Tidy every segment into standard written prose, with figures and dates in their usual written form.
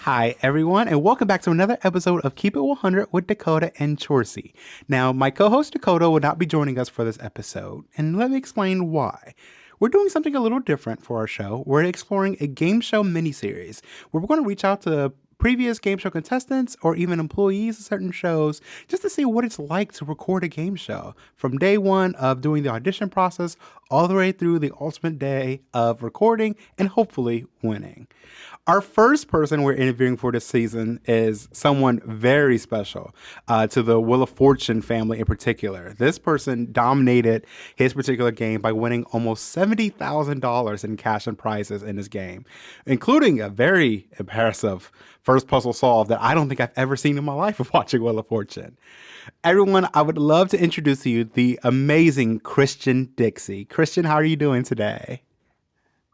Hi, everyone, and welcome back to another episode of Keep It 100 with Dakota and Chorsie. Now, my co host Dakota will not be joining us for this episode, and let me explain why. We're doing something a little different for our show. We're exploring a game show miniseries where we're going to reach out to previous game show contestants or even employees of certain shows just to see what it's like to record a game show from day one of doing the audition process all the way through the ultimate day of recording and hopefully winning. Our first person we're interviewing for this season is someone very special to the Wheel of Fortune family in particular. This person dominated his particular game by winning almost $70,000 in cash and prizes in his game, including a very impressive first puzzle solve that I don't think I've ever seen in my life of watching Wheel of Fortune. Everyone, I would love to introduce to you the amazing Christian Dixie. Christian, how are you doing today?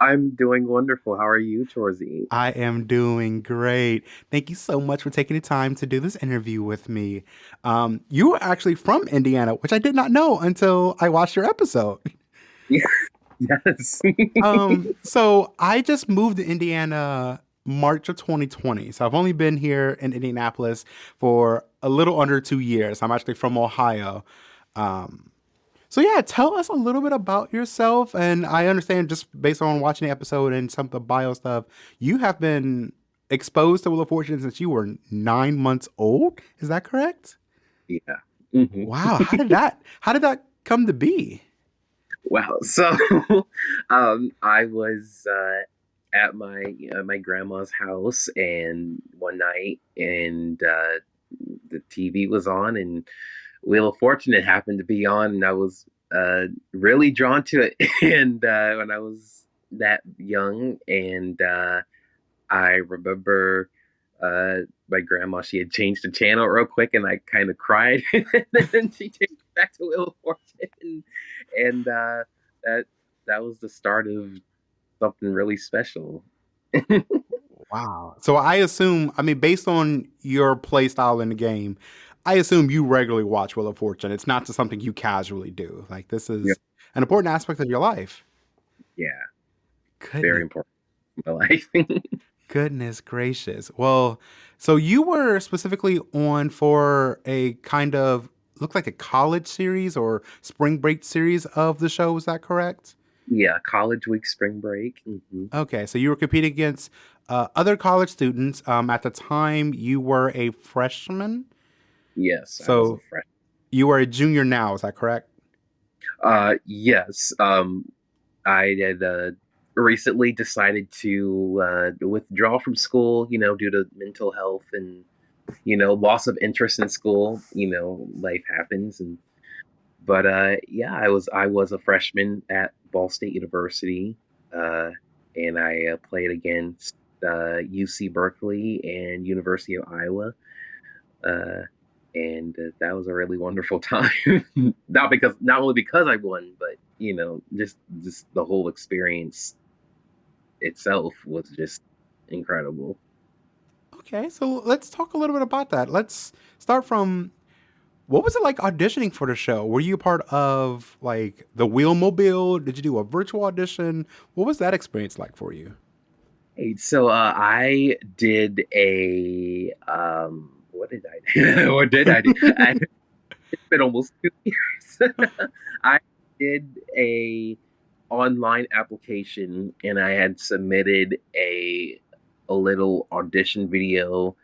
I'm doing wonderful. How are you, Chorsie? I am doing great. Thank you so much for taking the time to do this interview with me. You are actually from Indiana, which I did not know until I watched your episode. Yeah, yes. So I just moved to Indiana March of 2020. So I've only been here in Indianapolis for a little under 2 years. I'm actually from Ohio. Um, so yeah, tell us a little bit about yourself. And I understand just based on watching the episode and some of the bio stuff, you have been exposed to Wheel of Fortune since you were 9 months old. Is that correct? Yeah. hmm Wow. How did that come to be? Wow. So, I was at my grandma's house, and one night, and the TV was on, and Wheel of Fortune had happened to be on, and I was really drawn to it. And when I was that young, and I remember my grandma, she had changed the channel real quick, and I kind of cried. And then she changed it back to Wheel of Fortune. And that that was the start of something really special. Wow. So I assume, I mean, based on your play style in the game, I assume you regularly watch Wheel of Fortune. It's not just something you casually do. Like this Yeah, is an important aspect of your life. yeah, very Goodness, important in my life. goodness gracious. Well, so you were specifically on for a kind of looked like a college series or spring break series of the show. Is that correct? Yeah, college week, spring break. Okay, so you were competing against other college students. At the time, you were a freshman. Yes, I was a So freshman. you are a junior now, is that correct? Yes. I had recently decided to withdraw from school, due to mental health and, loss of interest in school. Life happens, and but yeah, I was a freshman at Ball State University, uh, and I played against UC Berkeley and University of Iowa. Uh, and that was a really wonderful time. Not only because I won, but just the whole experience itself was just incredible. Okay, so let's talk a little bit about that. Let's start from what was it like auditioning for the show? Were you a part of like the Wheelmobile? Did you do a virtual audition? What was that experience like for you? Hey, so I did a what did I do? What did I do? It's been almost 2 years. I did a online application, and I had submitted a little audition video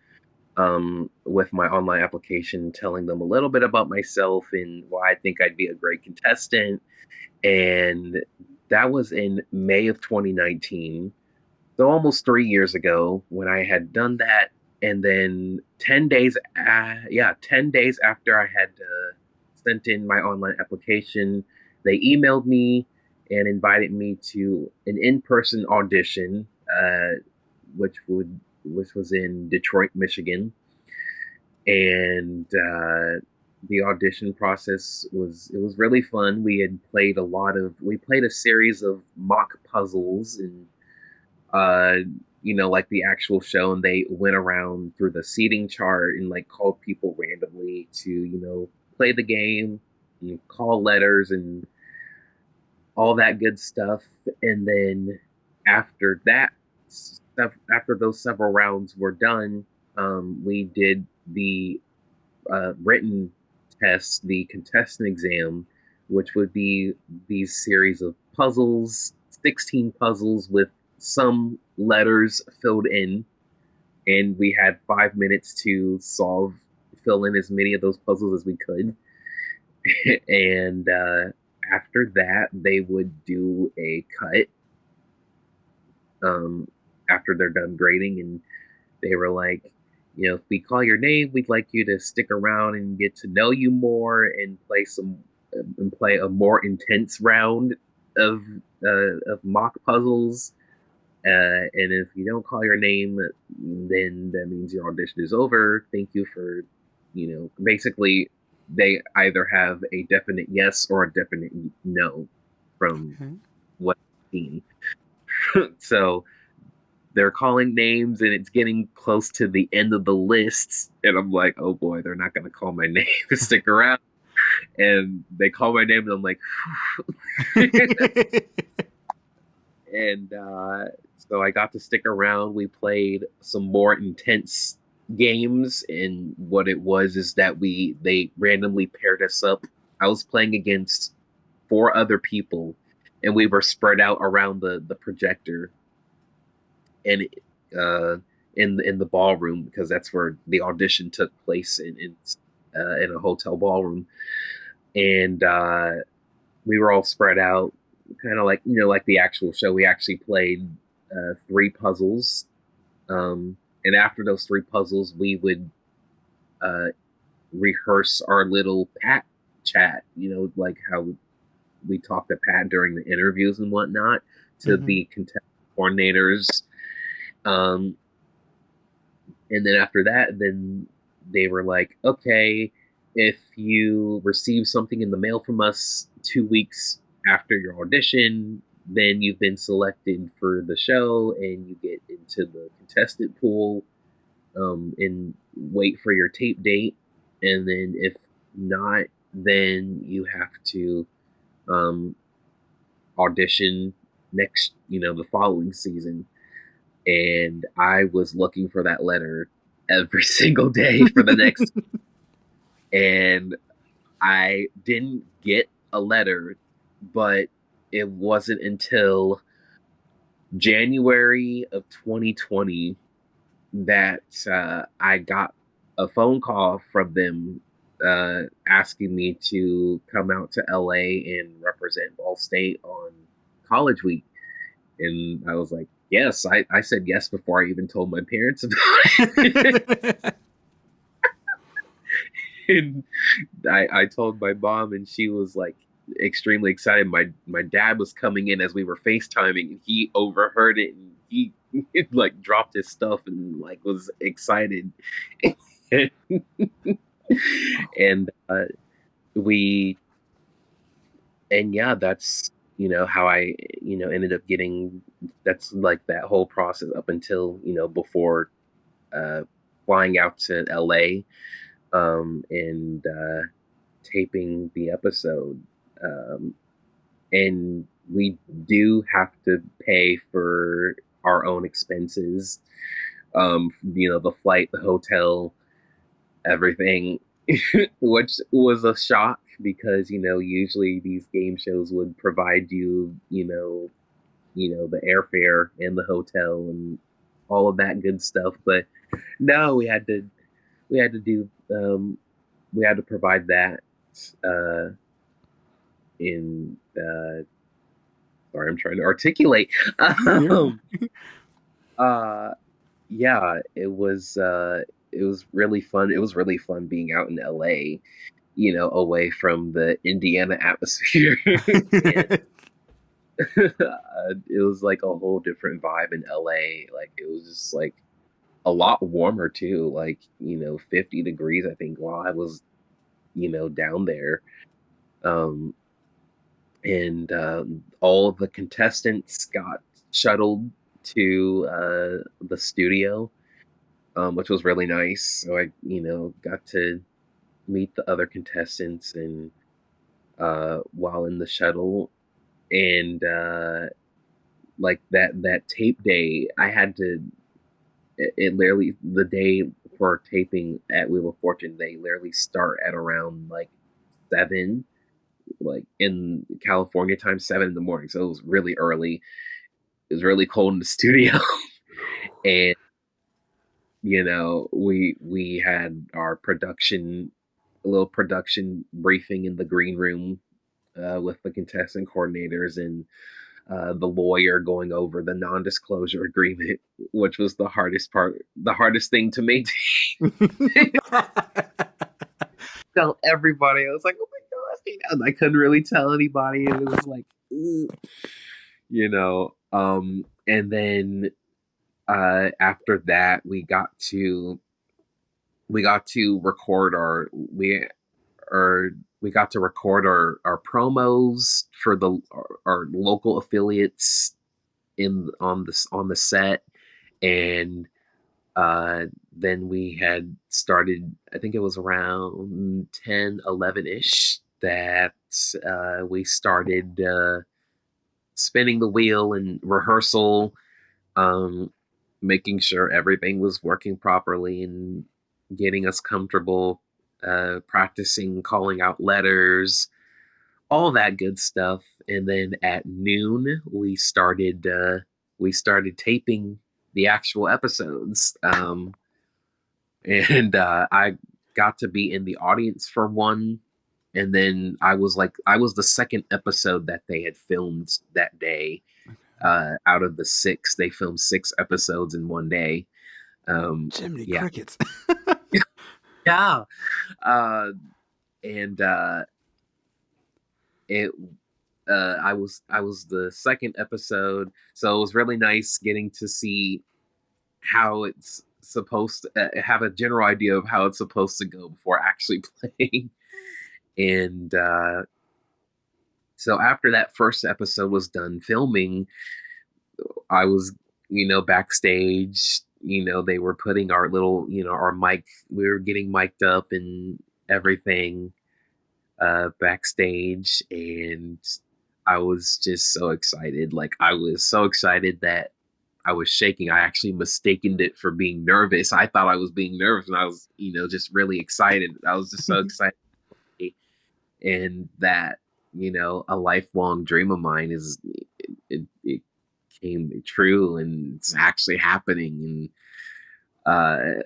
with my online application, telling them a little bit about myself and why I think I'd be a great contestant. And that was in May of 2019, so almost 3 years ago when I had done that. And then 10 days, 10 days after I had sent in my online application, they emailed me and invited me to an in-person audition, which was in Detroit, Michigan. And the audition process was really fun. We played a series of mock puzzles, and uh, like the actual show, and they went around through the seating chart and like called people randomly to, play the game and call letters and all that good stuff. And then after that, after those several rounds were done, we did the written test, the contestant exam, which would be these series of puzzles, 16 puzzles with some letters filled in. And we had 5 minutes to fill in as many of those puzzles as we could. And after that, they would do a cut um, after they're done grading. And they were like, if we call your name, we'd like you to stick around and get to know you more and play a more intense round of mock puzzles. And if you don't call your name, then that means your audition is over. Thank you for, basically they either have a definite yes or a definite no from what I've seen. So they're calling names and it's getting close to the end of the lists. And I'm like, oh boy, they're not going to call my name to stick around. And they call my name and I'm like, and so I got to stick around. We played some more intense games. And what it was is that they randomly paired us up. I was playing against 4 other people and we were spread out around the projector. And in the ballroom, because that's where the audition took place in a hotel ballroom, and we were all spread out, kind of like like the actual show. We actually played 3 puzzles, and after those 3 puzzles, we would rehearse our little Pat chat. Like how we talked to Pat during the interviews and whatnot to the contestant coordinators. And then after that, then they were like, okay, if you receive something in the mail from us 2 weeks after your audition, then you've been selected for the show and you get into the contestant pool, and wait for your tape date. And then if not, then you have to audition the following season. And I was looking for that letter every single day for the next and I didn't get a letter, but it wasn't until January of 2020 that I got a phone call from them asking me to come out to LA and represent Ball State on College Week. And I was like, yes, I said yes before I even told my parents about it. And I told my mom, and she was like extremely excited. My dad was coming in as we were FaceTiming, and he overheard it, and he like dropped his stuff and like was excited. And we and yeah, that's how I ended up getting. That's like that whole process up until before flying out to LA and taping the episode. And we do have to pay for our own expenses. The flight, the hotel, everything, which was a shock because usually these game shows would provide the airfare and the hotel and all of that good stuff, but no, we had to do we had to provide that in sorry, I'm trying to articulate. Yeah, it was really fun. It was really fun being out in LA, away from the Indiana atmosphere. It was like a whole different vibe in LA. Like it was just like a lot warmer too, like 50 degrees I think while I was down there. um and all of the contestants got shuttled to the studio, which was really nice. So I got to meet the other contestants and while in the shuttle. And like that tape day, I had to. It literally the day for taping at Wheel of Fortune, they literally start at around like 7, like in California time, 7 in the morning. So it was really early. It was really cold in the studio, and we had our production, a little production briefing in the green room with the contestant coordinators and the lawyer going over the non-disclosure agreement, which was the hardest part, the hardest thing to maintain. Tell everybody, I was like, oh my gosh, and I couldn't really tell anybody. It was like, "Ugh," and then after that, we got to record we got to record our promos for our local affiliates in on the set, and then we had started, I think it was around 10, 11-ish, that we started spinning the wheel and rehearsal, um, making sure everything was working properly and getting us comfortable, practicing calling out letters, all that good stuff. And then at noon, we started taping the actual episodes, and I got to be in the audience for one. And then I was the second episode that they had filmed that day. Out of the six, they filmed six episodes in one day. Jiminy Yeah, crickets. yeah. Uh, and it I was the second episode, so it was really nice getting to see how it's supposed to have a general idea of how it's supposed to go before actually playing. And so after that first episode was done filming, I was, backstage. They were putting our little, our mic. We were getting mic'd up and everything backstage, and I was just so excited. Like, I was so excited that I was shaking. I actually mistaken it for being nervous. I thought I was being nervous, and I was, just really excited. I was just so excited, and that, a lifelong dream of mine it came true, and it's actually happening. And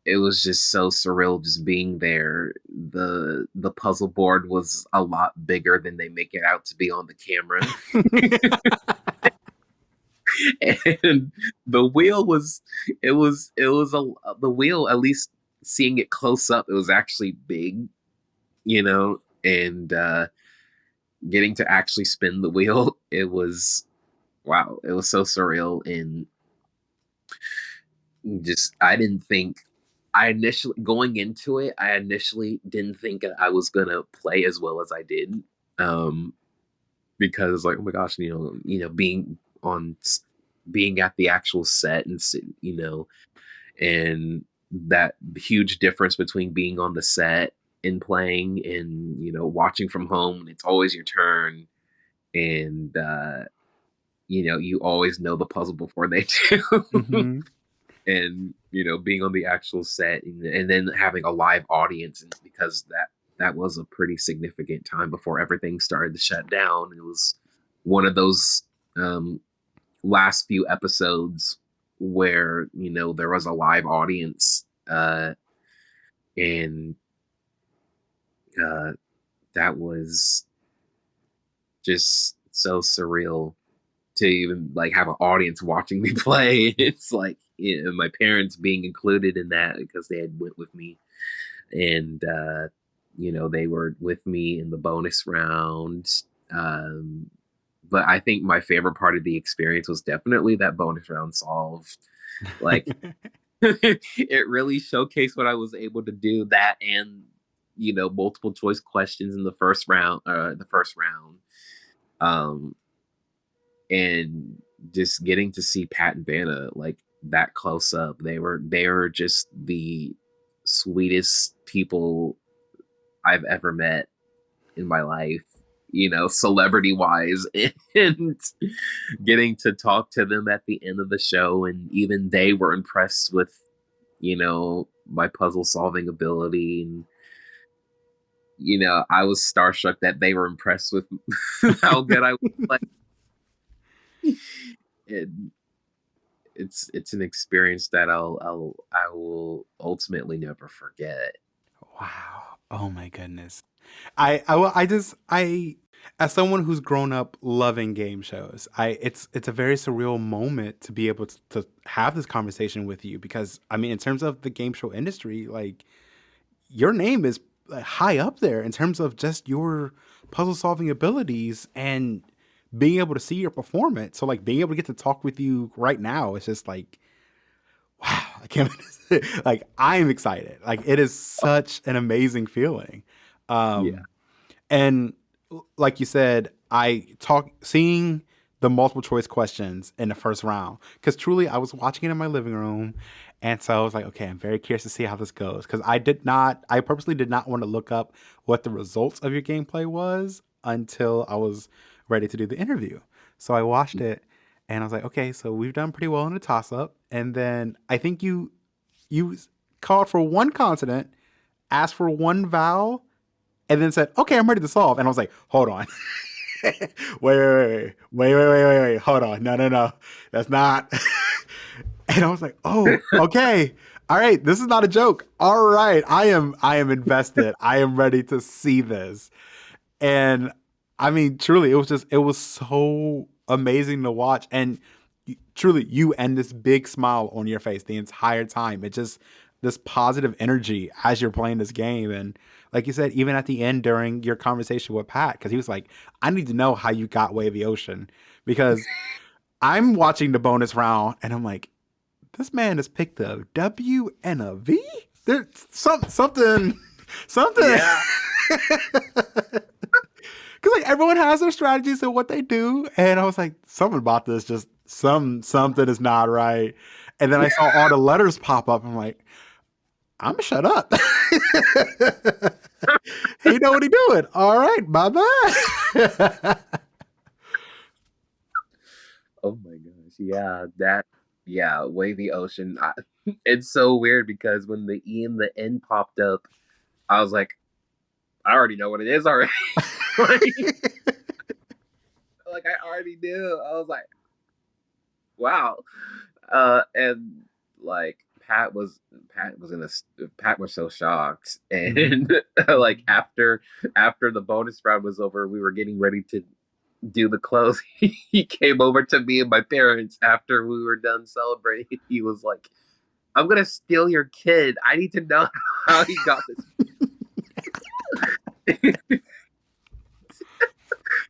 it was just so surreal just being there. The puzzle board was a lot bigger than they make it out to be on the camera. And the wheel was it was the wheel, at least seeing it close up, it was actually big, and getting to actually spin the wheel, it was, wow, it was so surreal. And just, I didn't think, I initially, going into it, I initially didn't think I was gonna play as well as I did, um because, like, oh my gosh, being at the actual set, and and that huge difference between being on the set and playing, and watching from home, it's always your turn. And you always know the puzzle before they do. Hmm. And being on the actual set, and then having a live audience, and because that was a pretty significant time before everything started to shut down. It was one of those um last few episodes where there was a live audience, and uh that was just so surreal to even, like, have an audience watching me play. It's like, my parents being included in that because they had went with me, and they were with me in the bonus round. Um, but I think my favorite part of the experience was definitely that bonus round solved. Like, it really showcased what I was able to do. That, and multiple choice questions in the first round. Um, and just getting to see Pat and Vanna, like, that close up. They were just the sweetest people I've ever met in my life. celebrity wise, and getting to talk to them at the end of the show, and even they were impressed with, my puzzle solving ability. And, I was starstruck that they were impressed with how good I was. Like, it, it's an experience that I will ultimately never forget. Wow. Oh my goodness. I as someone who's grown up loving game shows, it's a very surreal moment to be able to have this conversation with you because I mean in terms of the game show industry, like your name is high up there in terms of just your puzzle solving abilities and being able to see your performance. So like being able to get to talk with you right now, it's just like wow, I can't like I'm excited. Like it is such an amazing feeling. Yeah. Um and like you said, I talk seeing the multiple choice questions in the first round because truly I was watching it in my living room, and so I was like, okay, I'm very curious to see how this goes because I purposely did not want to look up what the results of your gameplay was until I was ready to do the interview. So I watched it, and I was like, okay, so we've done pretty well in the toss up, and then I think you called for one consonant, asked for one vowel, and then said, "Okay, I'm ready to solve." And I was like, "Hold on, wait, hold on, no, that's not." And I was like, "Oh, okay, all right, this is not a joke. All right, I am invested. I am ready to see this." And I mean, truly, it was so amazing to watch, and truly, you and this big smile on your face the entire time. It just this positive energy as you're playing this game, and like you said, even at the end during your conversation with Pat, because he was like, "I need to know how you got Way of the Ocean," because I'm watching the bonus round, and I'm like, "This man has picked a W and a V. There's something, something." Yeah. Because like everyone has their strategies and what they do, and I was like, something about this just something is not right. And then I saw all the letters pop up. I'm like, I'm gonna shut up. He know what he doing. All right, bye bye. Oh my gosh. Yeah, Wavy Ocean. It's so weird because when the E and the N popped up, I was like, I already know what it is already. like I already knew. I was like, wow. And like Pat was so shocked, and like after the bonus round was over, we were getting ready to do the close. He came over to me and my parents after we were done celebrating. He was like, "I'm gonna steal your kid. I need to know how he got this."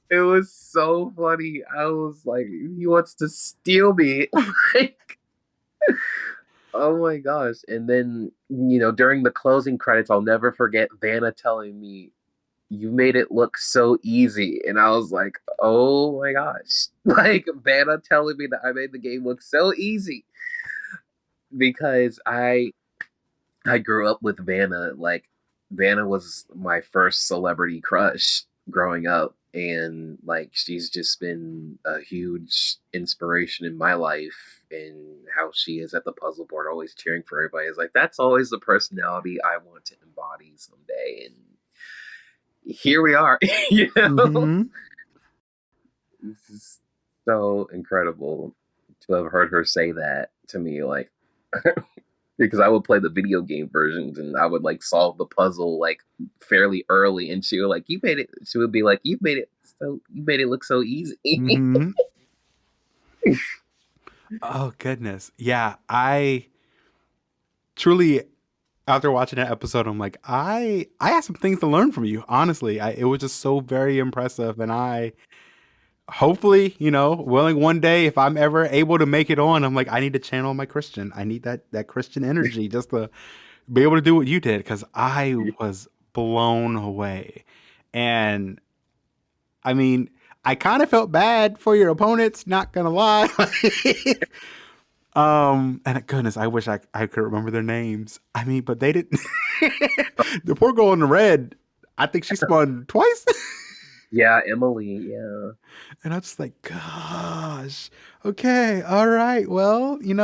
It was so funny. I was like, he wants to steal me. Like, oh my gosh. And then, during the closing credits, I'll never forget Vanna telling me, "You made it look so easy." And I was like, oh my gosh. Like, Vanna telling me that I made the game look so easy. Because I grew up with Vanna. Like, Vanna was my first celebrity crush growing up. And, like, she's just been a huge inspiration in my life, and how she is at the puzzle board, always cheering for everybody. Is like, that's always the personality I want to embody someday. And here we are. Mm-hmm. This is so incredible to have heard her say that to me. Like, because I would play the video game versions and I would like solve the puzzle like fairly early, and she would like, "You made it." She would be like, you made it look so easy." Mm-hmm. Oh goodness. Yeah, I truly after watching that episode, I'm like, I have some things to learn from you. Honestly, it was just so very impressive, and I hopefully, willing one day if I'm ever able to make it on, I'm like, I need to channel my Christian. I need that Christian energy just to be able to do what you did because I was blown away, and I mean, I kind of felt bad for your opponents. Not gonna lie. And goodness, I wish I could remember their names. I mean, but they didn't. The poor girl in the red, I think she spun twice. Yeah, Emily. Yeah. And I was just like, gosh, okay, all right, well, in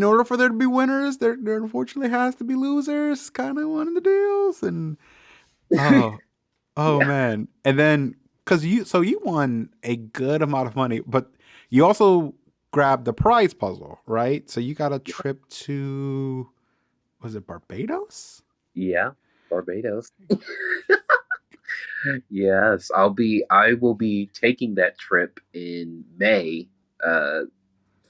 order for there to be winners, there unfortunately has to be losers. Kind of one of the deals, and oh, oh Yeah. man, and then because you won a good amount of money, but you also grabbed the prize puzzle, right? So you got a trip to, was it Barbados? Yeah. Barbados. Yes, I will be taking that trip in May. Uh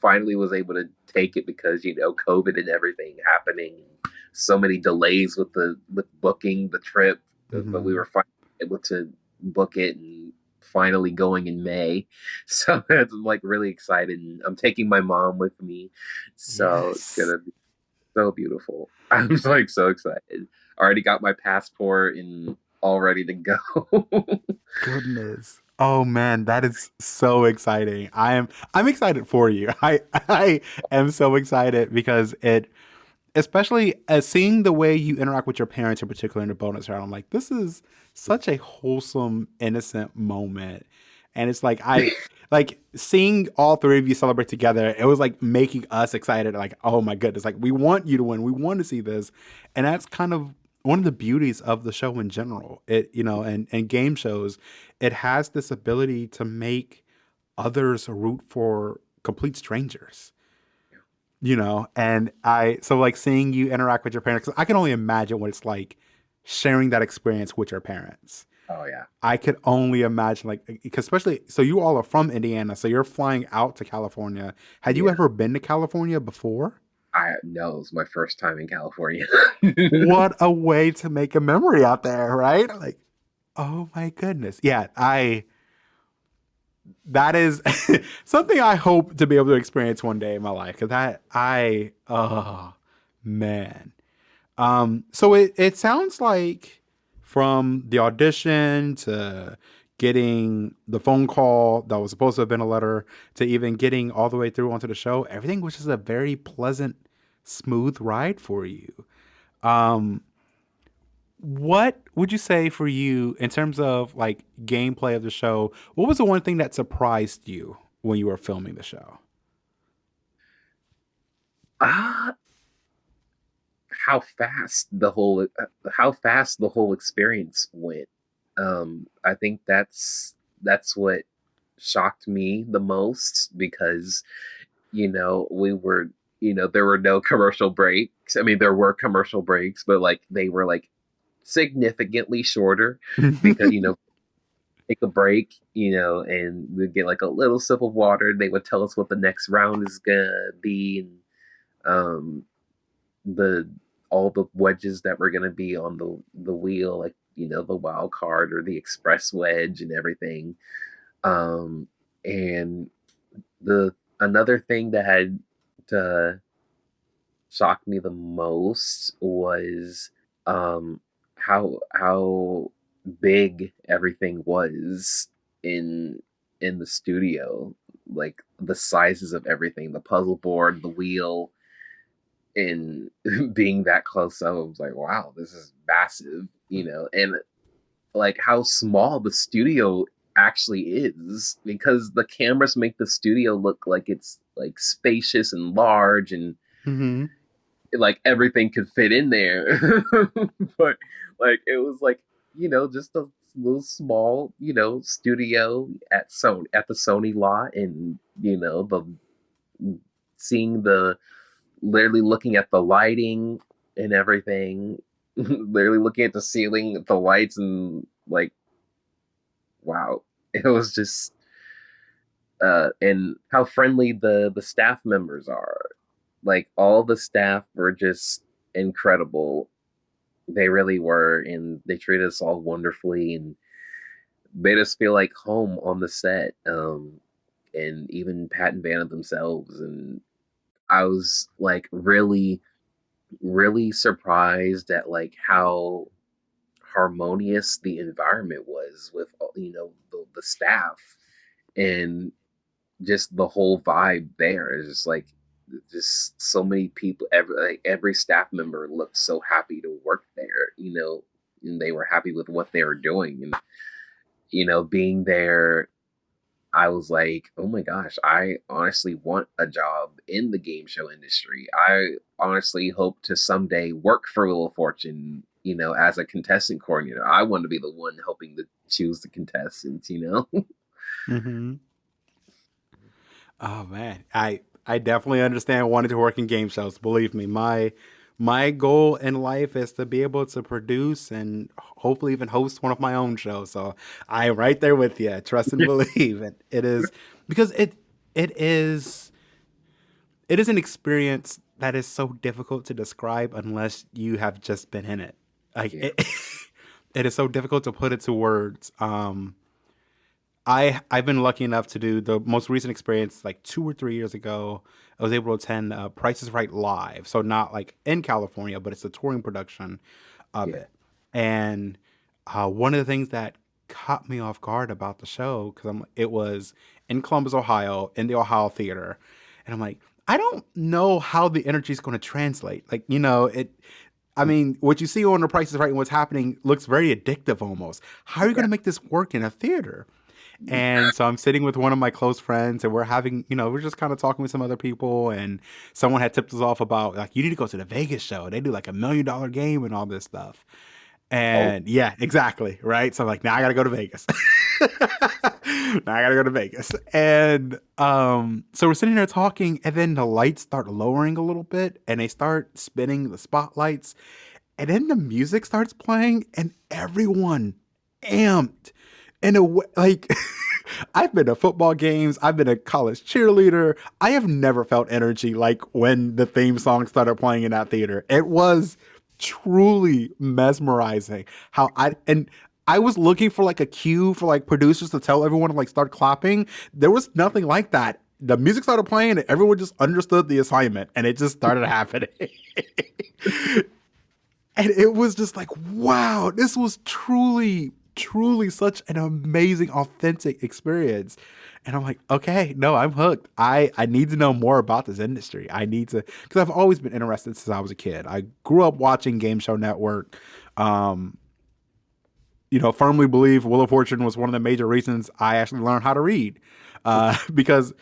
Finally was able to take it because, COVID and everything happening, so many delays with booking the trip, but we Hmm. were finally able to book it and finally going in May. So that's like really excited. And I'm taking my mom with me. So it's Yes. gonna be so beautiful. I'm just like so excited. I already got my passport and all ready to go. Goodness. Oh man, that is so exciting. I'm excited for you. I am so excited because it, especially as seeing the way you interact with your parents in particular in the bonus round, I'm like, this is such a wholesome, innocent moment. And it's like like seeing all three of you celebrate together, it was like making us excited, like, oh my goodness, like we want you to win. We want to see this. And that's kind of one of the beauties of the show in general. It, and game shows, it has this ability to make others root for complete strangers, and so like seeing you interact with your parents, 'cause I can only imagine what it's like sharing that experience with your parents. Oh yeah. I could only imagine, like, because especially, so you all are from Indiana, so you're flying out to California. Had you Yeah. ever been to California before? I know it was my first time in California. What a way to make a memory out there, right? Like, oh my goodness. Yeah, that is something I hope to be able to experience one day in my life. Cause oh man. So it sounds like from the audition to getting the phone call that was supposed to have been a letter to even getting all the way through onto the show, everything was just a very pleasant, smooth ride for you. Um, what would you say for you in terms of like gameplay of the show? What was the one thing that surprised you when you were filming the show? Ah, how fast the whole experience went. I think that's what shocked me the most because we were there were no commercial breaks. I mean, there were commercial breaks, but like they were like significantly shorter because take a break, and we'd get like a little sip of water. They would tell us what the next round is gonna be, and um, the all the wedges that were gonna be on the wheel, like the wild card or the express wedge and everything. Um, and the another thing that had uh, shocked me the most was how big everything was in in the studio, like the sizes of everything, the puzzle board, the wheel, and being that close up, I was like, wow, this is massive, and like how small the studio actually is because the cameras make the studio look like it's like spacious and large and Hmm. like everything could fit in there. But like it was like, just a little small, studio at the Sony lot, and the seeing the literally looking at the lighting and everything, literally looking at the ceiling, the lights, and like, wow, it was just and how friendly the staff members are. Like all the staff were just incredible. They really were, and they treated us all wonderfully and made us feel like home on the set. And even Pat and Vanna themselves. And I was like really, really surprised at like how harmonious the environment was with the staff and just the whole vibe there is just like just so many people, every staff member looked so happy to work there, and they were happy with what they were doing. And, being there, I was like, oh my gosh, I honestly want a job in the game show industry. I honestly hope to someday work for Wheel of Fortune, as a contestant coordinator. I want to be the one helping to choose the contestants. Mm-hmm. Oh man, I definitely understand wanting to work in game shows. Believe me, my goal in life is to be able to produce and hopefully even host one of my own shows. So I am right there with you. Trust and believe. And it is because it is it is an experience that is so difficult to describe unless you have just been in it. Like Yeah. it, it is so difficult to put it to words. I've been lucky enough to do the most recent experience like 2 or 3 years ago. I was able to attend Price is Right live, so not like in California, but it's a touring production of Yeah. it. And one of the things that caught me off guard about the show because it was in Columbus, Ohio, in the Ohio Theater, and I'm like, I don't know how the energy is going to translate. Like it. I mean, what you see on The Price is Right and what's happening looks very addictive almost. How are you going Yeah. to make this work in a theater? And so I'm sitting with one of my close friends and we're having, we're just kind of talking with some other people. And someone had tipped us off about, like, you need to go to the Vegas show. They do like $1 million game and all this stuff. Oh, And yeah, exactly. Right. So I'm like, now I got to go to Vegas. Now I got to go to Vegas. And so we're sitting there talking, and then the lights start lowering a little bit and they start spinning the spotlights. And then the music starts playing and everyone amped in a way like I've been to football games, I've been a college cheerleader. I have never felt energy like when the theme song started playing in that theater. It was truly mesmerizing how I was looking for like a cue for like producers to tell everyone to like start clapping. There was nothing like that. The music started playing and everyone just understood the assignment and it just started happening. And it was just like, wow, this was truly, truly such an amazing, authentic experience. And I'm like, okay, no, I'm hooked. I need to know more about this industry. I need to, because I've always been interested since I was a kid. I grew up watching Game Show Network. Um, firmly believe Wheel of Fortune was one of the major reasons I actually learned how to read. Because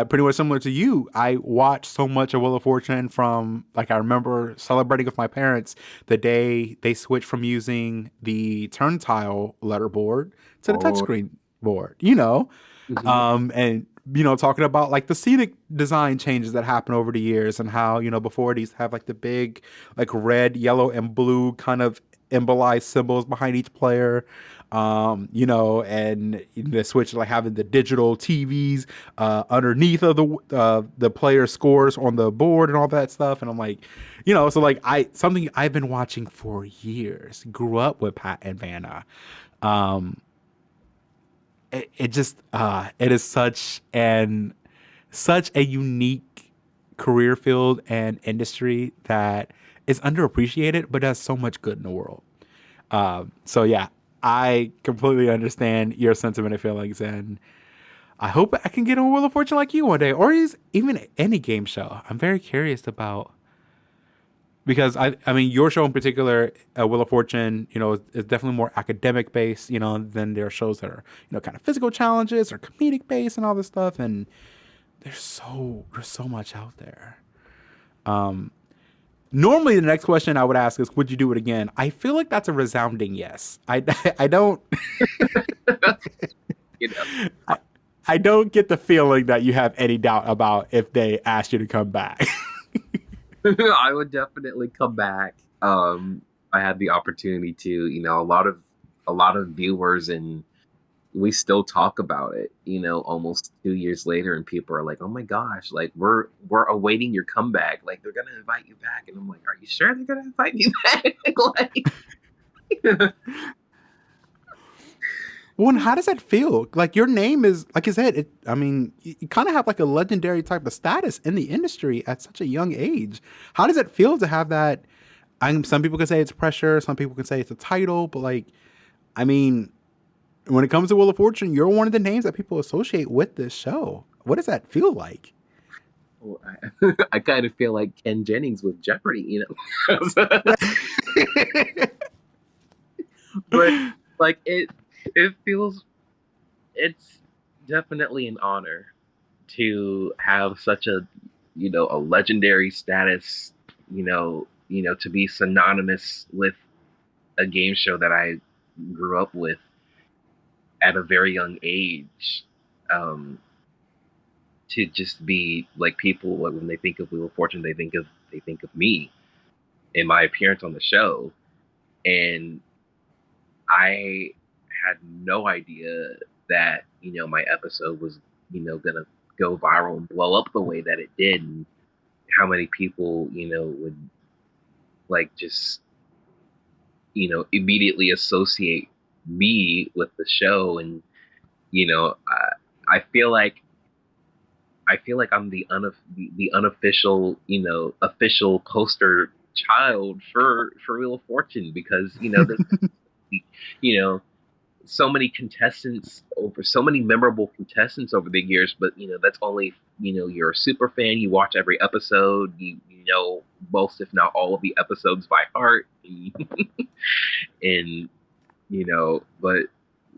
pretty much similar to you, I watched so much of Wheel of Fortune from, like, I remember celebrating with my parents the day they switched from using the turntile letterboard to the oh, touchscreen board, mhm. and, talking about like the scenic design changes that happen over the years and how, before these have like the big, like red, yellow, and blue kind of embolized symbols behind each player. And the Switch like having the digital TVs underneath of the player scores on the board and all that stuff. And I'm like, so like something I've been watching for years. Grew up with Pat and Vanna. Um, it just it is such a unique career field and industry that is underappreciated, but does so much good in the world. So yeah, I completely understand your sentiment and feelings, and I hope I can get on Wheel of Fortune like you one day, or even any game show. I'm very curious about because I mean your show in particular, Wheel of Fortune, is definitely more academic based, than their shows that are kind of physical challenges or comedic based and all this stuff. And there's so much out there. Um, Normally, the next question I would ask is, would you do it again? I feel like that's a resounding yes. I don't you know, I, I don't get the feeling that you have any doubt about if they asked you to come back. I would definitely come back. I had the opportunity to, a lot of viewers, and we still talk about it, almost 2 years later, and people are like, "Oh my gosh, like we're awaiting your comeback. Like they're gonna invite you back." And I'm like, "Are you sure they're gonna invite me back?" like, Well, and how does that feel? Like your name is, like I said, I mean, you kind of have like a legendary type of status in the industry at such a young age. How does it feel to have that? Some people can say it's pressure, some people can say it's a title, but like, I mean, when it comes to Wheel of Fortune, you're one of the names that people associate with this show. What does that feel like? well, I kind of feel like Ken Jennings with Jeopardy. But like it feels it's definitely an honor to have such a a legendary status, to be synonymous with a game show that I grew up with at a very young age. Um, to just be like people like, when they think of Wheel of Fortune, they think of me and my appearance on the show, and I had no idea that my episode was gonna go viral and blow up the way that it did, and how many people would like just immediately associate me with the show, and I feel like I'm the unofficial official poster child for Wheel of Fortune, because there's you know so many contestants over so many memorable contestants over the years, but that's only you're a super fan, you watch every episode, you know most if not all of the episodes by heart. And but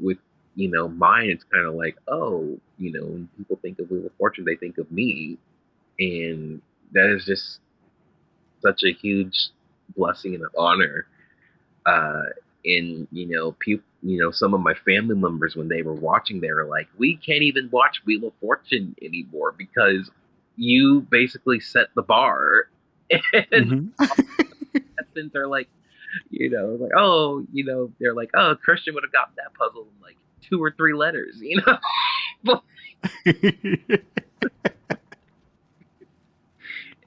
with mine, it's kind of like, oh, when people think of Wheel of Fortune, they think of me, and that is just such a huge blessing and an honor. And people, some of my family members, when they were watching, they were like, we can't even watch Wheel of Fortune anymore because you basically set the bar. And contestants are like, like, oh, they're like, oh, Christian would have gotten that puzzle in like 2 or 3 letters,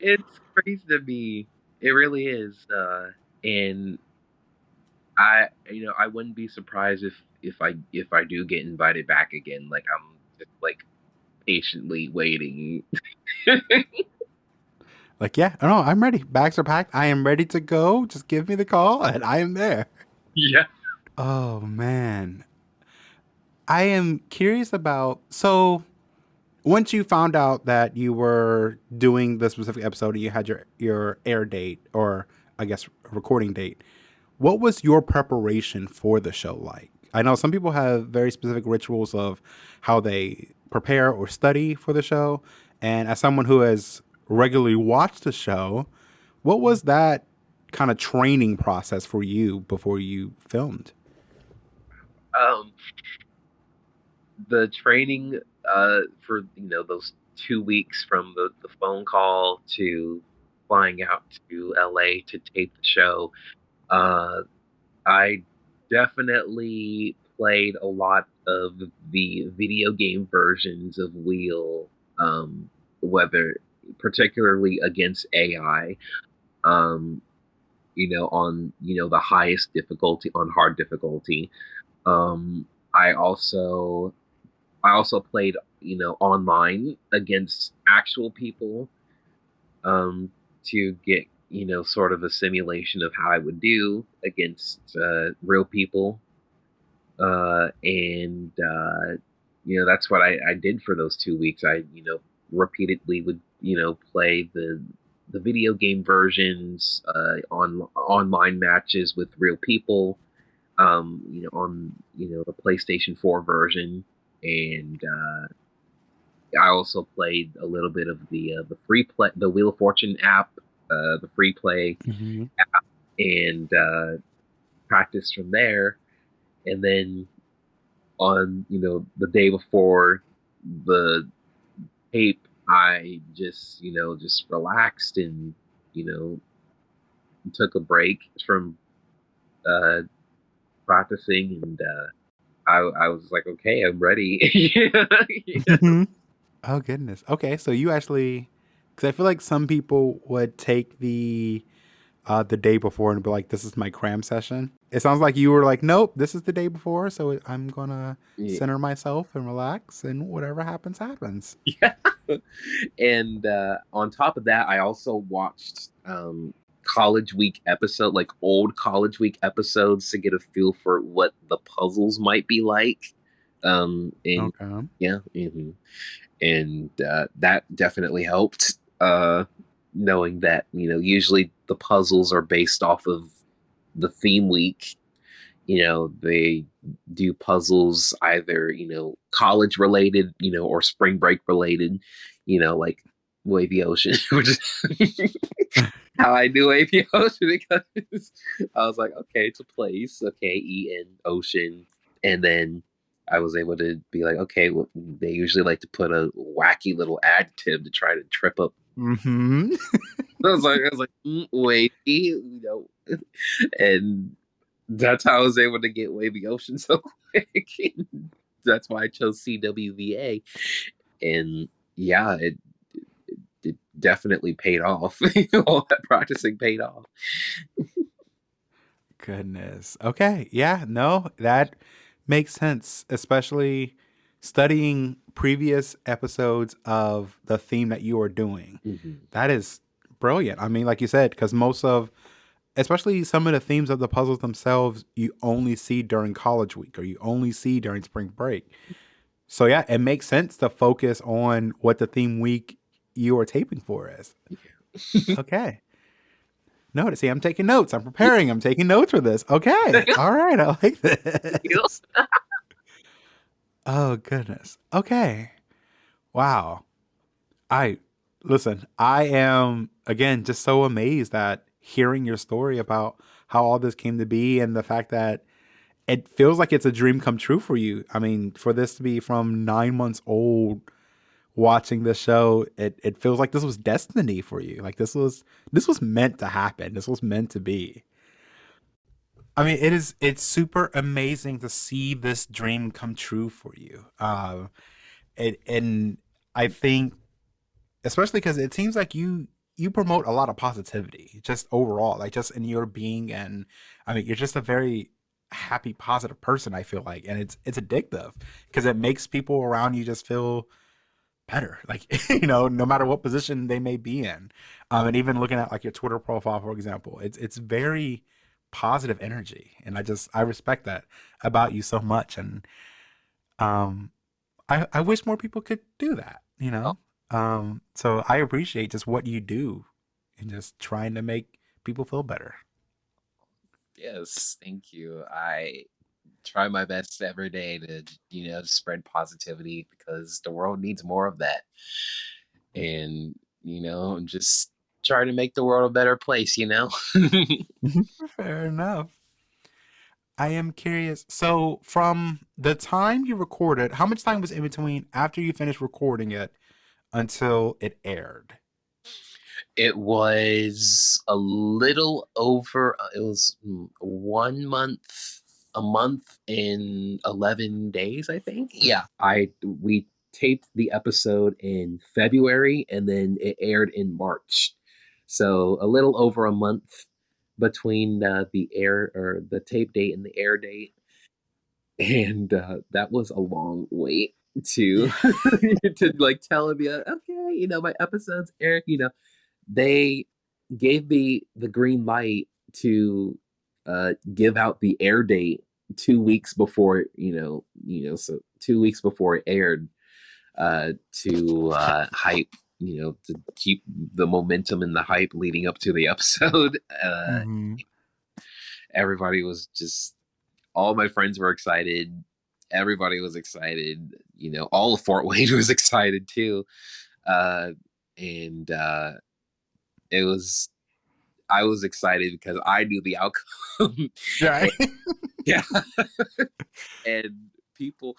It's crazy to me. It really is. And I wouldn't be surprised if I do get invited back again. Like, I'm just like patiently waiting. Like, yeah, no, I'm ready. Bags are packed. I am ready to go. Just give me the call and I am there. Yeah. Oh, man. I am curious about, so once you found out that you were doing the specific episode and you had your air date, or I guess recording date, what was your preparation for the show like? I know some people have very specific rituals of how they prepare or study for the show. And as someone who has regularly watched the show, what was that kind of training process for you before you filmed? Um, the training for those 2 weeks from the phone call to flying out to LA to tape the show, uh, I definitely played a lot of the video game versions of Wheel, whether particularly against AI, um, on the highest difficulty, on hard difficulty. Um, I also played online against actual people, um, to get sort of a simulation of how I would do against real people, and that's what I did for those 2 weeks. I repeatedly would play the video game versions, on online matches with real people, on the PlayStation 4 version, and I also played a little bit of the free play, the Wheel of Fortune app, the free play, Mm-hmm. and practice from there. And then on the day before the tape, I just relaxed and you know took a break from uh, practicing, and I was like, okay, I'm ready. Yeah. Oh goodness. Okay, so you actually, because I feel like some people would take the day before and be like, "This is my cram session." It sounds like you were like, "Nope, this is the day before, so I'm gonna Yeah. center myself and relax, and whatever happens, happens." Yeah. And on top of that, I also watched college week episode, like old college week episodes, to get a feel for what the puzzles might be like. And Okay. yeah, and that definitely helped. Knowing that usually the puzzles are based off of the theme week, they do puzzles either, college related, or spring break related, like Wavy Ocean, which is how I knew Wavy Ocean because I was like, okay, it's a place, okay, E and ocean, and then I was able to be like, okay, well, they usually like to put a wacky little adjective to try to trip up. Mm-hmm. I was like, wavy, and that's how I was able to get Wavy Ocean so quick. That's why I chose CWVA, and yeah, it definitely paid off. All that practicing paid off. Goodness. Okay. Yeah. No, that makes sense, especially studying previous episodes of the theme that you are doing. Mm-hmm. That is brilliant. I mean, like you said, because most of, especially some of the themes of the puzzles themselves, you only see during college week or you only see during spring break. So, yeah, it makes sense to focus on what the theme week you are taping for is. Okay. No, see, I'm taking notes. I'm preparing. I'm taking notes for this. Okay. All right. I like this. Oh, goodness. Okay. Wow. I listen, I am again just so amazed at hearing your story about how all this came to be and the fact that it feels like it's a dream come true for you. I mean, for this to be from 9 months old watching the show, it feels like this was destiny for you. Like this was meant to happen. This was meant to be. I mean, it's super amazing to see this dream come true for you. And I think especially because it seems like you promote a lot of positivity just overall, like just in your being, and I mean you're just a very happy, positive person. I feel like, and it's addictive because it makes people around you just feel better, like no matter what position they may be in, and even looking at like your Twitter profile, for example, it's very positive energy, and I respect that about you so much, and um I wish more people could do that, Oh, So I appreciate just what you do and just trying to make people feel better. yes, thank you. I try my best every day to, spread positivity because the world needs more of that. And, just try to make the world a better place. Fair enough. I am curious. So, from the time you recorded, how much time was in between after you finished recording it until it aired? It was a little over, it was 1 month, a month in 11 days, I think. Yeah. We taped the episode in February and then it aired in March. So a little over a month between the air or the tape date and the air date. And that was a long wait to to like tell me, okay, my episode's aired, they gave me the green light to give out the air date 2 weeks before so 2 weeks before it aired to hype to keep the momentum and the hype leading up to the episode. Mm-hmm. Everybody was just all my friends were excited, everybody was excited, all of Fort Wayne was excited too, uh and it was I was excited because I knew the outcome. Right. And, yeah, and people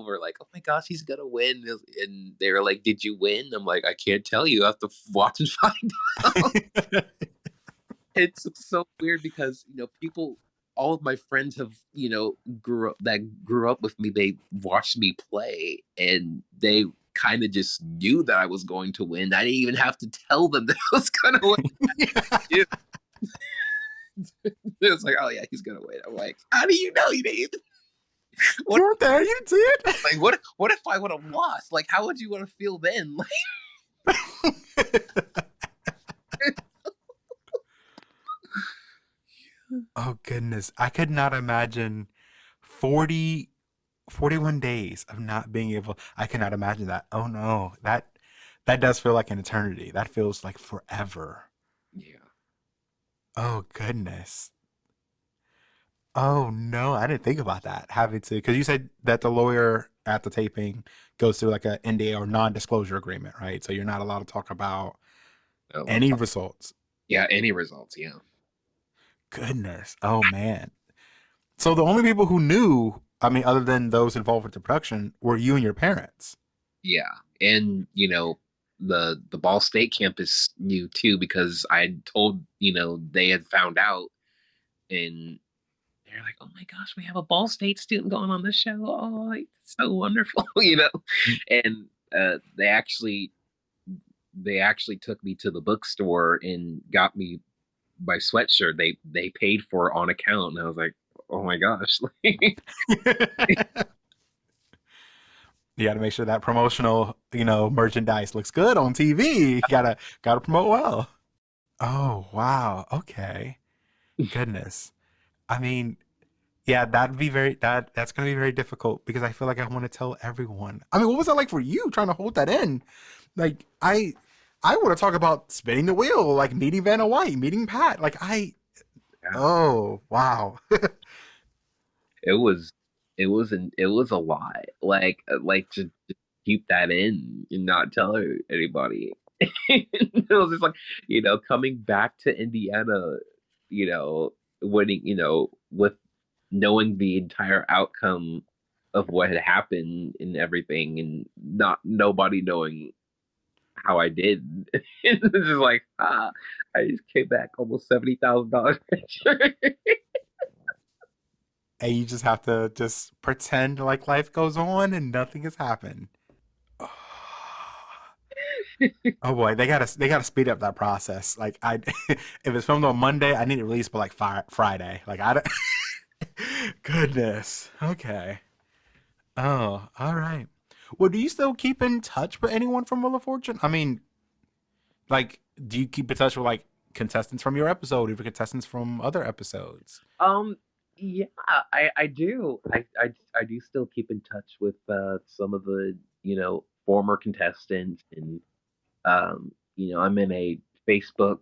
were like, "Oh my gosh, he's gonna win!" And they were like, "Did you win?" I'm like, "I can't tell you. I have to watch and find out." It's so weird because people, all of my friends have grew up with me. They watched me play, and they kind of just knew that I was going to win. I didn't even have to tell them that I was gonna win. It's like, oh yeah, he's gonna win. I'm like, how do you know you didn't? What You were there. You did. like what if I would have lost? Like, how would you want to feel then? Oh goodness, I could not imagine 40 41 days of not being able. I cannot imagine that. Oh no, that does feel like an eternity. That feels like forever. Yeah. Oh goodness. Oh no, I didn't think about that. Having to, because you said that the lawyer at the taping goes through like a NDA or non-disclosure agreement, right? So you're not allowed to talk about Well, any results. yeah, any results, yeah. Goodness. Oh man. So the only people who knew, I mean, other than those involved with the production, were you and your parents. Yeah. And, the Ball State campus knew too because I had told, they had found out and they're like, "Oh my gosh, we have a Ball State student going on the show. Oh, like, so wonderful," And they actually took me to the bookstore and got me my sweatshirt. They paid for it on account, and I was like, "Oh my gosh!" You got to make sure that promotional, merchandise looks good on TV. You gotta promote well. Oh wow. Okay. Goodness. I mean, yeah, that's gonna be very difficult because I feel like I want to tell everyone. I mean, what was that like for you trying to hold that in? Like I want to talk about spinning the wheel, like meeting Vanna White, meeting Pat. Yeah. Oh wow. It was a lot. Like to keep that in and not tell anybody. It was just like, coming back to Indiana, you know, winning, with knowing the entire outcome of what had happened and everything, and not nobody knowing how I did. It's just like, I just came back almost $70,000 richer. And you just have to just pretend like life goes on and nothing has happened. Oh boy, they gotta speed up that process. Like if it's filmed on Monday, I need it released by like Friday. Like I don't, goodness. Okay. Oh, all right. Well, do you still keep in touch with anyone from Wheel of Fortune? I mean, like, do you keep in touch with like contestants from your episode, even contestants from other episodes? Um, yeah, I do. I do still keep in touch with some of the, former contestants, and I'm in a Facebook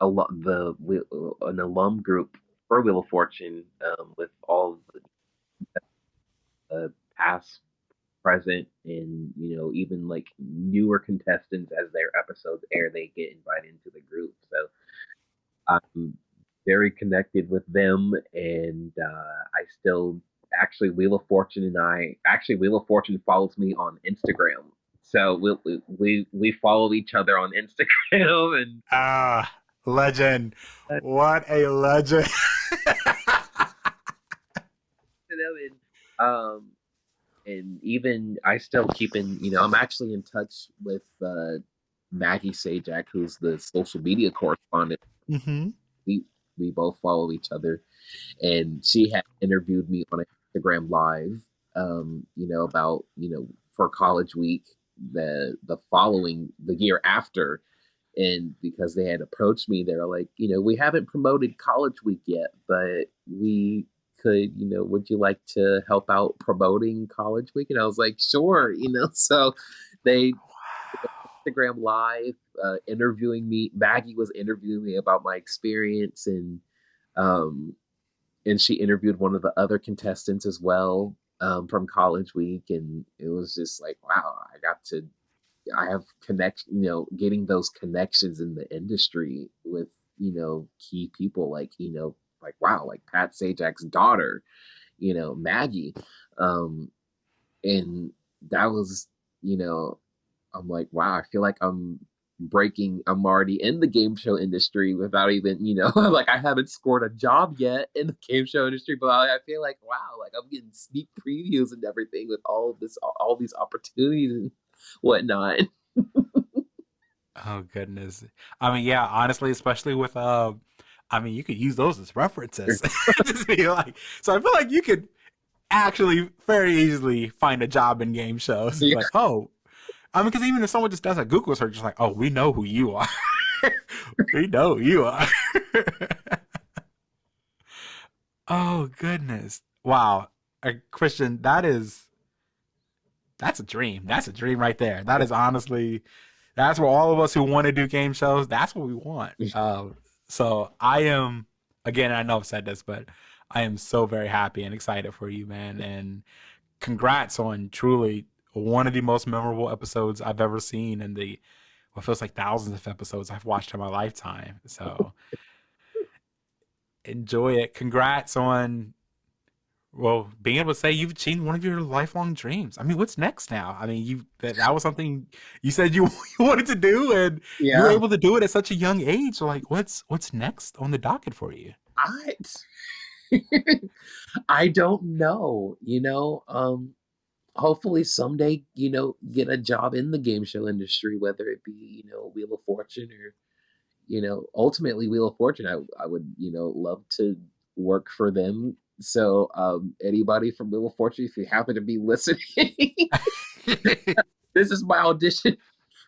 an alum group for Wheel of Fortune, with all the past, present, and even like newer contestants. As their episodes air, they get invited into the group. So I'm very connected with them, and I still actually Wheel of Fortune follows me on Instagram, so we follow each other on Instagram, and Ah, legend. What a legend. and even I still keep in, I'm actually in touch with Maggie Sajak, who's the social media correspondent. Hmm. We we both follow each other, and she had interviewed me on Instagram Live, about, for College Week, the year after, and because they had approached me, they were like, we haven't promoted College Week yet, but we could, would you like to help out promoting College Week? And I was like, sure, so they Instagram Live, interviewing me. Maggie was interviewing me about my experience, um, and she interviewed one of the other contestants as well, from College Week, and it was just like, wow, I have getting those connections in the industry with, key people, like wow, like Pat Sajak's daughter, Maggie, um, and that was, you know, I'm like, wow, I feel like I'm already in the game show industry without even, like I haven't scored a job yet in the game show industry, but I feel like, wow, like I'm getting sneak previews and everything with all of this, all these opportunities and whatnot. Oh goodness. I mean, yeah, honestly, especially with I mean, you could use those as references. Just be like, so I feel like you could actually very easily find a job in game shows. It's Yeah. like, oh, I mean, because even if someone just does a Google search, just like, oh, we know who you are. We know who you are. Oh goodness. Wow. Christian, that's a dream. That's a dream right there. That is honestly, that's where all of us who want to do game shows, that's what we want. So I am, again, I know I've said this, but I am so very happy and excited for you, man. And congrats on truly one of the most memorable episodes I've ever seen in the what feels like thousands of episodes I've watched in my lifetime. So enjoy it. Congrats on being able to say you've achieved one of your lifelong dreams. I mean, what's next now? I mean, that was something you said you, you wanted to do, and you were Yeah, able to do it at such a young age. Like, what's next on the docket for you? I I don't know. Hopefully someday, get a job in the game show industry, whether it be, Wheel of Fortune or, ultimately Wheel of Fortune. I would, love to work for them. So, anybody from Wheel of Fortune, if you happen to be listening, this is my audition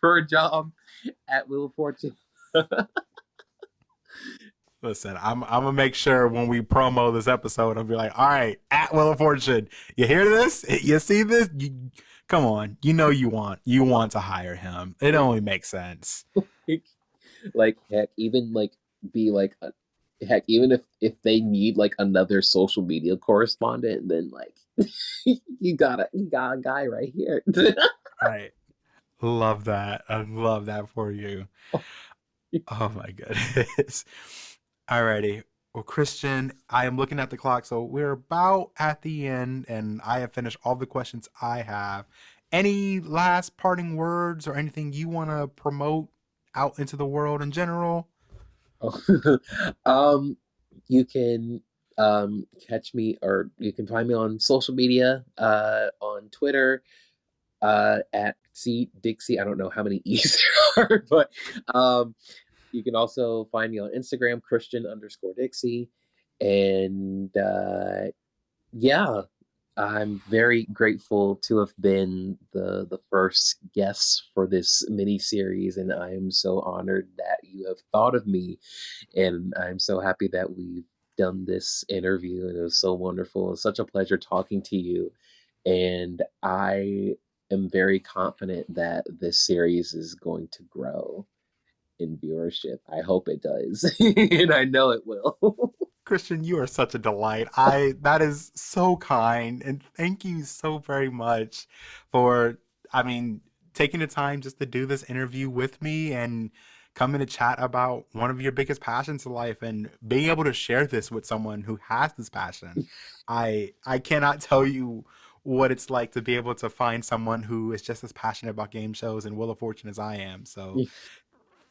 for a job at Wheel of Fortune. Listen, I'm gonna make sure when we promo this episode, I'll be like, all right, at Will of Fortune, you hear this? You see this? Come on, you want to hire him. It only makes sense. Like heck, even like be like heck, even if they need like another social media correspondent, then like you got a guy right here. I love that. I love that for you. Oh my goodness. Alrighty. Well, Christian, I am looking at the clock, so we're about at the end, and I have finished all the questions I have. Any last parting words or anything you want to promote out into the world in general? um, you can catch me, or you can find me on social media, on Twitter, at C Dixie. I don't know how many E's there are, but you can also find me on Instagram, Christian_Dixie. And yeah, I'm very grateful to have been the first guest for this mini series, and I am so honored that you have thought of me, and I'm so happy that we've done this interview, and it was so wonderful. It's such a pleasure talking to you, and I am very confident that this series is going to grow in viewership. I hope it does, and I know it will. Christian, you are such a delight. I That is so kind, and thank you so very much for, I mean, taking the time just to do this interview with me and coming to chat about one of your biggest passions in life and being able to share this with someone who has this passion. I cannot tell you what it's like to be able to find someone who is just as passionate about game shows and Wheel of Fortune as I am. So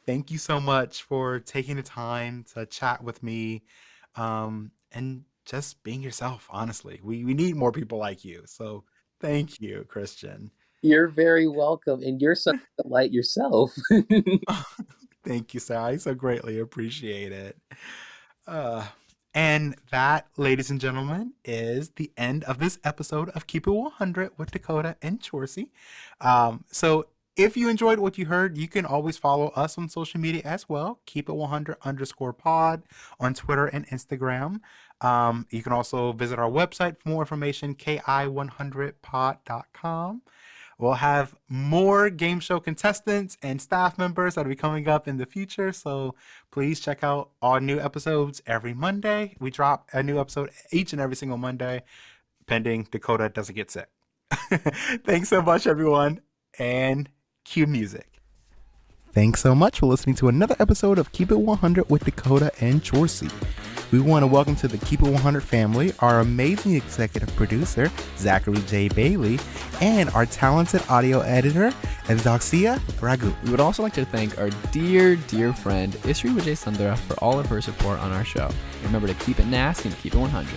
thank you so much for taking the time to chat with me, and just being yourself. Honestly, we need more people like you. So thank you, Christian. You're very welcome, and you're such a delight yourself. Thank you, sir. I so greatly appreciate it. Uh, and that, ladies and gentlemen, is the end of this episode of Keep It 100 with Dakota and Chorsie. So if you enjoyed what you heard, you can always follow us on social media as well. Keep It 100_pod on Twitter and Instagram. You can also visit our website for more information, KI100pod.com. We'll have more game show contestants and staff members that'll be coming up in the future. So please check out our new episodes every Monday. We drop a new episode each and every single Monday, pending Dakota doesn't get sick. Thanks so much, everyone. And cue music. Thanks so much for listening to another episode of Keep It 100 with Dakota and Chorsie. We want to welcome to the Keep It 100 family our amazing executive producer, Zachary J. Bailey, and our talented audio editor, Evdoxia Ragu. We would also like to thank our dear, dear friend, Isri Vijay Sundara, for all of her support on our show. Remember to keep it nasty and keep it 100.